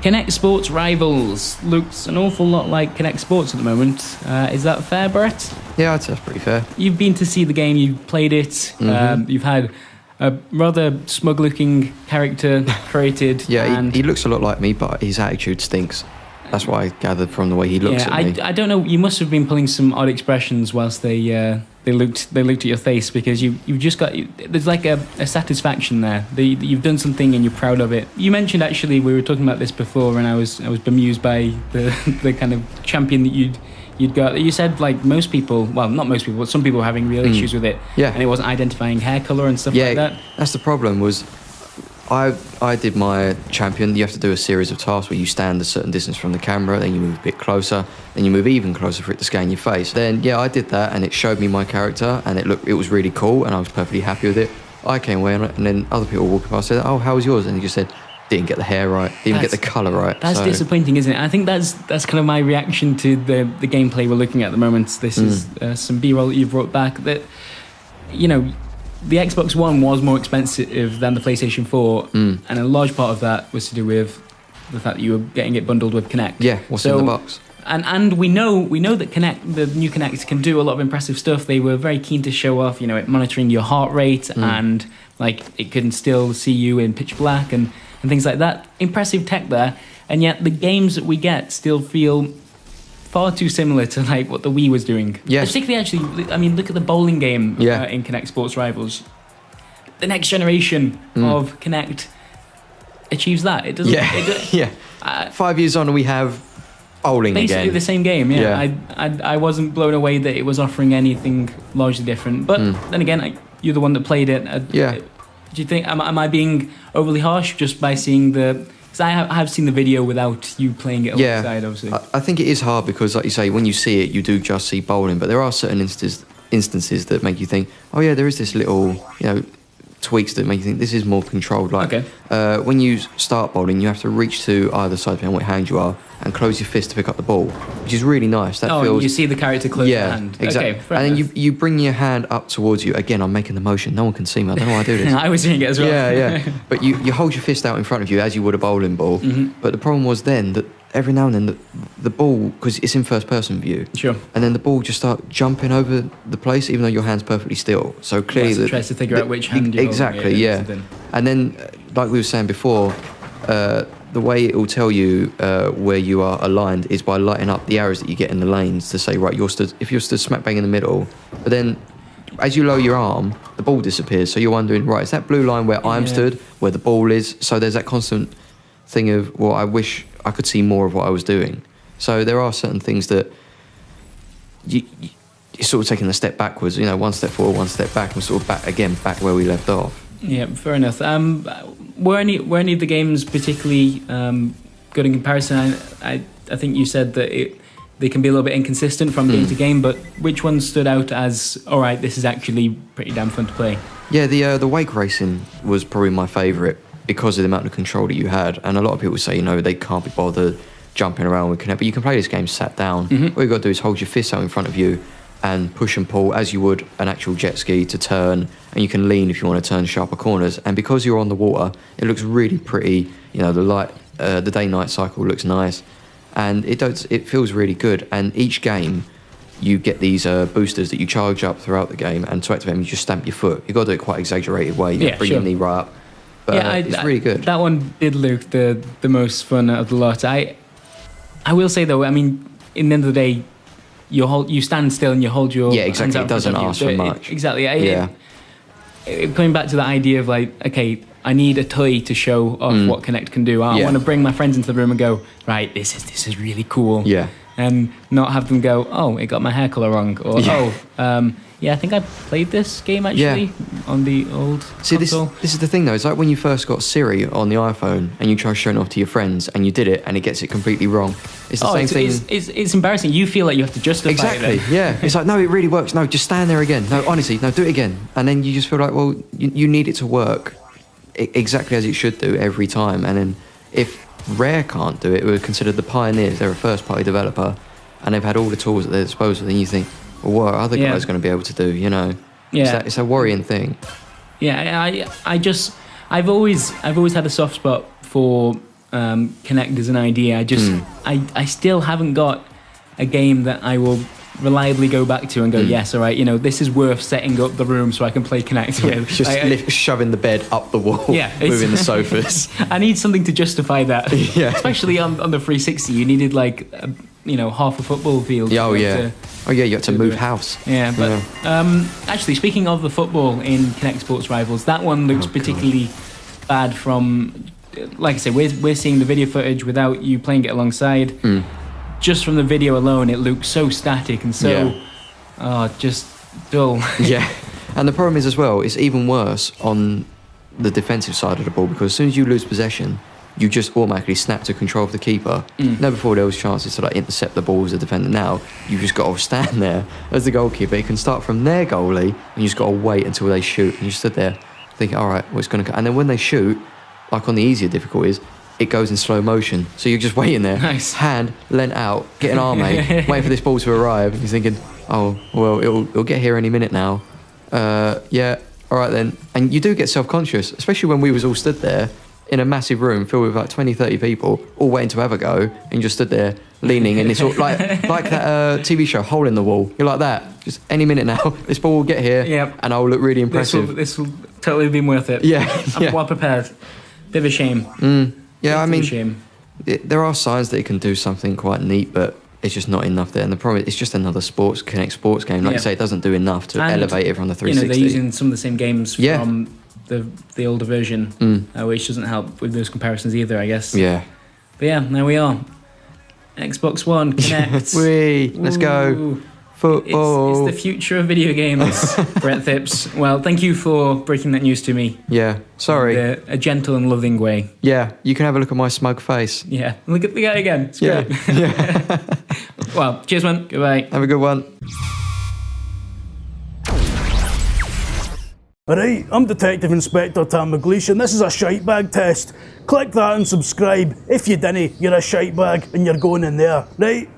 Kinect Sports Rivals looks an awful lot like Kinect Sports at the moment. Is that fair, Brett? Yeah, I'd say that's pretty fair. You've been to see the game, you've played it, you've had a rather smug-looking character created. Yeah, he looks a lot like me, but his attitude stinks. That's what I gathered from the way he looks at me. I don't know. You must have been pulling some odd expressions whilst they looked at your face, because you've just got, there's like a satisfaction there. You've done something and you're proud of it. You mentioned, actually, we were talking about this before, and I was bemused by the kind of champion that you'd got. You said, like, most people, well, not most people, but some people were having real issues with it. Yeah. And it wasn't identifying hair colour and stuff like that. That's the problem. Was I did my champion. You have to do a series of tasks where you stand a certain distance from the camera, then you move a bit closer, then you move even closer for it to scan your face. Then, I did that, and it showed me my character, and it was really cool, and I was perfectly happy with it. I came away on it, and then other people walking past said, "Oh, how was yours?" And he just said, "Didn't get the hair right, didn't get the colour right." That's disappointing, isn't it? I think that's kind of my reaction to the gameplay we're looking at the moment. This is some B-roll that you've brought back that, the Xbox One was more expensive than the PlayStation 4, and a large part of that was to do with the fact that you were getting it bundled with Kinect. Yeah, what's in the box? And we know that Kinect, the new Kinect, can do a lot of impressive stuff. They were very keen to show off, it monitoring your heart rate, and like it can still see you in pitch black and things like that. Impressive tech there, and yet the games that we get still feel far too similar to like what the Wii was doing. Yes. Particularly, actually, I mean, look at the bowling game in Kinect Sports Rivals. The next generation of Kinect achieves that. It doesn't. Yeah. 5 years on, and we have bowling basically again. The same game. Yeah. I wasn't blown away that it was offering anything largely different. But then again, you're the one that played it. Do you think am I being overly harsh just by seeing the? Because I have seen the video without you playing it alongside, obviously. I think it is hard because, like you say, when you see it, you do just see bowling. But there are certain instances that make you think, oh yeah, there is this little, tweaks that make you think this is more controlled. Like when you start bowling, you have to reach to either side, depending on what hand you are, and close your fist to pick up the ball, which is really nice. That feels. You see the character close their hand. Exactly. Okay, and then you bring your hand up towards you. Again, I'm making the motion. No one can see me. I don't know why I do this. I was doing it as well. Yeah. But you hold your fist out in front of you as you would a bowling ball. But the problem was then that every now and then the ball, because it's in first person view, and then the ball just start jumping over the place even though your hand's perfectly still. So clearly tries to figure out which hand you're exactly holding, and then like we were saying before, the way it will tell you where you are aligned is by lighting up the arrows that you get in the lanes to say, right, if you're stood smack bang in the middle, but then as you lower your arm, the ball disappears. So you're wondering, right, is that blue line where I'm stood, where the ball is? So there's that constant thing of, well, I wish I could see more of what I was doing. So there are certain things that you're sort of taking a step backwards, one step forward, one step back, and sort of back where we left off. Yeah, fair enough. Were any of the games particularly good in comparison? I think you said that they can be a little bit inconsistent from game to game, but which one stood out as, all right, this is actually pretty damn fun to play? Yeah, the wake racing was probably my favourite because of the amount of control that you had. And a lot of people say, they can't be bothered jumping around with Kinect, but you can play this game sat down. All you've got to do is hold your fist out in front of you and push and pull as you would an actual jet ski to turn, and you can lean if you want to turn sharper corners. And because you're on the water, it looks really pretty. The day-night cycle looks nice, and it feels really good. And each game, you get these boosters that you charge up throughout the game, and to activate them, you just stamp your foot. You've got to do it quite exaggerated way. Bring your knee right up. But it's really good. That one did look the most fun out of the lot. I will say though, I mean, in the end of the day, you stand still and you hold your exactly. It doesn't ask for much. Exactly. Coming back to the idea of like, okay, I need a toy to show off what Kinect can do. I want to bring my friends into the room and go, right, this is really cool. Yeah. And not have them go, oh, it got my hair colour wrong, or I think I played this game actually on the old console. This is the thing though, it's like when you first got Siri on the iPhone and you try showing off to your friends and you did it and it gets it completely wrong. It's the same thing. It's embarrassing. You feel like you have to justify it. Exactly, yeah. It's like, no, it really works. No, just stand there again. No, honestly, no, do it again. And then you just feel like, well, you need it to work exactly as it should do every time. And then if Rare can't do it, we're considered the pioneers. They're a first-party developer and they've had all the tools at their disposal. Then you think, well, what are other guys going to be able to do, It's a worrying thing. Yeah, I've always had a soft spot for Kinect as an idea. I still haven't got a game that I will reliably go back to and go, yes, all right, you know, this is worth setting up the room so I can play Kinect with. Just shoving the bed up the wall, moving the sofas. I need something to justify that. Yeah. Especially on the 360, you needed like, half a football field. Oh, yeah. You had to move house. Yeah, but actually, speaking of the football in Kinect Sports Rivals, that one looks particularly bad from, like I said, we're seeing the video footage without you playing it alongside. Just from the video alone, it looks so static and so, just dull. Yeah, and the problem is as well, it's even worse on the defensive side of the ball, because as soon as you lose possession, you just automatically snap to control of the keeper. Never before there was chances to like intercept the ball as a defender. Now you've just got to stand there as the goalkeeper. You can start from their goalie, and you just got to wait until they shoot. And you stood there thinking, all right, well, it's going to. And then when they shoot, like on the easier difficulties, it goes in slow motion. So you're just waiting there, hand lent out, get an arm out, waiting for this ball to arrive. And you're thinking, oh, well, it'll get here any minute now. Yeah, all right then. And you do get self-conscious, especially when we was all stood there in a massive room filled with like 20, 30 people, all waiting to have a go, and you just stood there leaning, and it's all like that TV show, Hole in the Wall. You're like that. Just any minute now, this ball will get here, and I'll look really impressive. This will totally be worth it. Yeah. I'm well prepared. Bit of a shame. Yeah, I mean, there are signs that it can do something quite neat, but it's just not enough there. And the problem is, it's just another Kinect sports game. Like you say, it doesn't do enough to elevate it from the 360. They're using some of the same games from the older version, which doesn't help with those comparisons either, I guess. Yeah. But yeah, there we are. Xbox One, Kinect. Let's go. Football. It's the future of video games, Brett Phipps. Well, thank you for breaking that news to me. Yeah, sorry. In a gentle and loving way. Yeah, you can have a look at my smug face. Yeah, look at it again. It's great. Yeah. Well, cheers, man. Goodbye. Have a good one. Alright, I'm Detective Inspector Tam McLeish, and this is a shite bag test. Click that and subscribe. If you didn't, you're a shite bag and you're going in there, right?